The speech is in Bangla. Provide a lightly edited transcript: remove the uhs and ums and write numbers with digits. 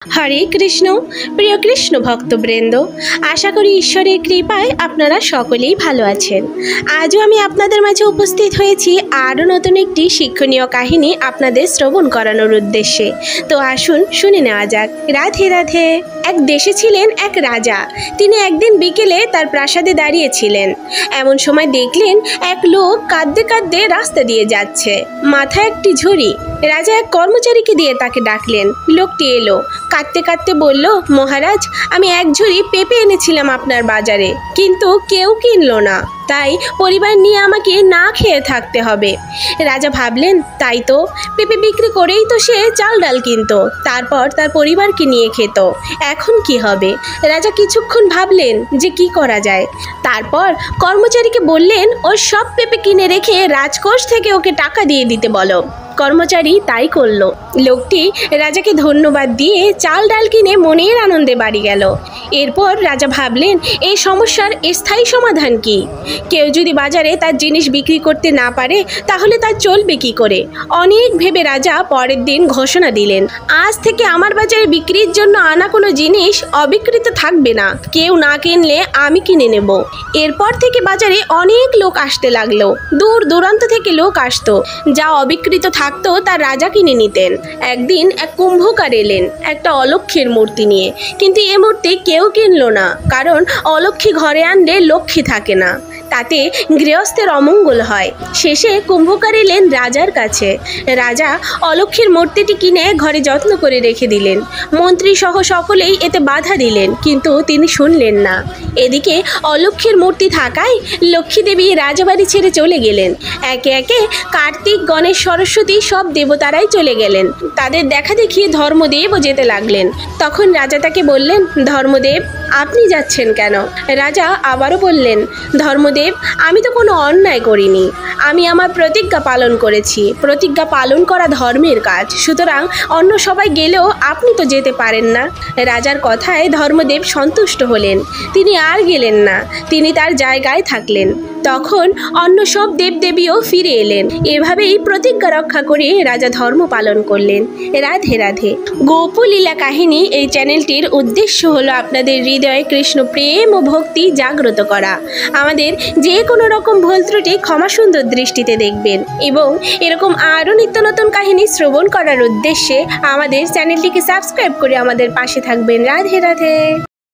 হরে কৃষ্ণ। প্রিয় কৃষ্ণ ভক্তবৃন্দ, আশা করি ঈশ্বরের কৃপায় আপনারা সকলেই ভালো আছেন। আজও আমি আপনাদের মাঝে উপস্থিত হয়েছি আরও নতুন একটি শিক্ষণীয় কাহিনী আপনাদের শ্রবণ করানোর উদ্দেশ্যে। তো আসুন শুনে নেওয়া যাক। রাধে রাধে। এক দেশে ছিলেন এক রাজা। তিনি একদিন বিকেলে তার প্রাসাদে দাঁড়িয়েছিলেন। এমন সময় দেখলেন এক লোক কাঁদতে কাঁদতে রাস্তা দিয়ে যাচ্ছে, মাথায় একটি ঝুড়ি। রাজা এক কর্মচারীকে দিয়ে তাকে ডাকলেন। লোকটি এলো, কাঁদতে কাঁদতে বলল, মহারাজ, আমি এক ঝুড়ি পেঁপে এনেছিলাম আপনার বাজারে, কিন্তু কেউ কিনলো না, তাই পরিবার নিয়ে আমাকে না খেয়ে থাকতে হবে। রাজা ভাবলেন, তাই তো, পেঁপে বিক্রি করেই তো সে চাল ডাল কিনত, তারপর তার পরিবারকে নিয়ে খেত, এখন কি হবে? রাজা কিছুক্ষণ ভাবলেন যে কি করা যায়। তারপর কর্মচারীকে বললেন, ওর সব পেঁপে কিনে রেখে রাজকোষ থেকে ওকে টাকা দিয়ে দিতে বলো। কর্মচারী তাই করলো। লোকটি রাজাকে ধন্যবাদ দিয়ে চাল ডাল কিনে মনের আনন্দে বাড়ি গেল। এরপর রাজা ভাবলেন, এই সমস্যার স্থায়ী সমাধান কি? কেউ যদি বাজারে তার জিনিস বিক্রি করতে না পারে তাহলে তার চলবে কি করে? অনেক ভেবে রাজা পরের দিন ঘোষণা দিলেন, আজ থেকে আমার বাজারে বিক্রির জন্য আনা কোনো জিনিস অবিক্রিত থাকবে না, কেউ না কিনলে আমি কিনে নেব। এরপর থেকে বাজারে অনেক লোক আসতে লাগলো, দূর দূরান্ত থেকে লোক আসতো, যা অবিক্রিত থাকতো তা রাজা কিনে নিতেন। একদিন এক কুম্ভকার এলেন একটা অলক্ষ্মীর মূর্তি নিয়ে, কিন্তু এ মূর্তি কেউ কিনলো না, কারণ অলক্ষ্মী ঘরে আনলে লক্ষ্মী থাকে না, তাতে গৃহস্থের অমঙ্গল হয়। শেষে কুম্ভকার এলেন রাজার কাছে। রাজা অলক্ষ্মীর মূর্তিটি কিনে ঘরে যত্ন করে রেখে দিলেন। মন্ত্রী সহ সকলেই এতে বাধা দিলেন, কিন্তু তিনি শুনলেন না। এদিকে অলক্ষ্মীর মূর্তি থাকায় লক্ষ্মী দেবী রাজবাড়ি ছেড়ে চলে গেলেন। একে একে কার্তিক, গণেশ, সরস্বতী সব দেবতারাই চলে গেলেন। তাদের দেখা দেখি ধর্মদেবও যেতে লাগলেন। তখন রাজা তাকে বললেন, ধর্মদেব, আপনি যাচ্ছেন কেন? রাজা আবারও বললেন, ধর্মদেব, আমি তো কোনো অন্যায় করিনি, আমি আমার প্রতিজ্ঞা পালন করেছি। প্রতিজ্ঞা পালন করা ধর্মের কাজ, সুতরাং অন্য সবাই গেলেও আপনি তো যেতে পারেন না। রাজার কথায় ধর্মদেব সন্তুষ্ট হলেন, তিনি আর গেলেন না, তিনি তার জায়গায় থাকলেন। তখন অন্য সব দেবদেবীও ফিরে এলেন। এভাবেই প্রতিজ্ঞা রক্ষা করে রাজা ধর্ম পালন করলেন। রাধে রাধে। গোপলীলা কাহিনী এই চ্যানেলটির উদ্দেশ্য হলো আপনাদের হৃদয়ে কৃষ্ণ প্রেম ও ভক্তি জাগ্রত করা। আমাদের যে কোনো রকম ভুল ত্রুটি ক্ষমা সুন্দর দৃষ্টিতে দেখবেন, এবং এরকম আরও নিত্য নতুন কাহিনী শ্রবণ করার উদ্দেশ্যে আমাদের চ্যানেলটিকে সাবস্ক্রাইব করে আমাদের পাশে থাকবেন। রাধে রাধে।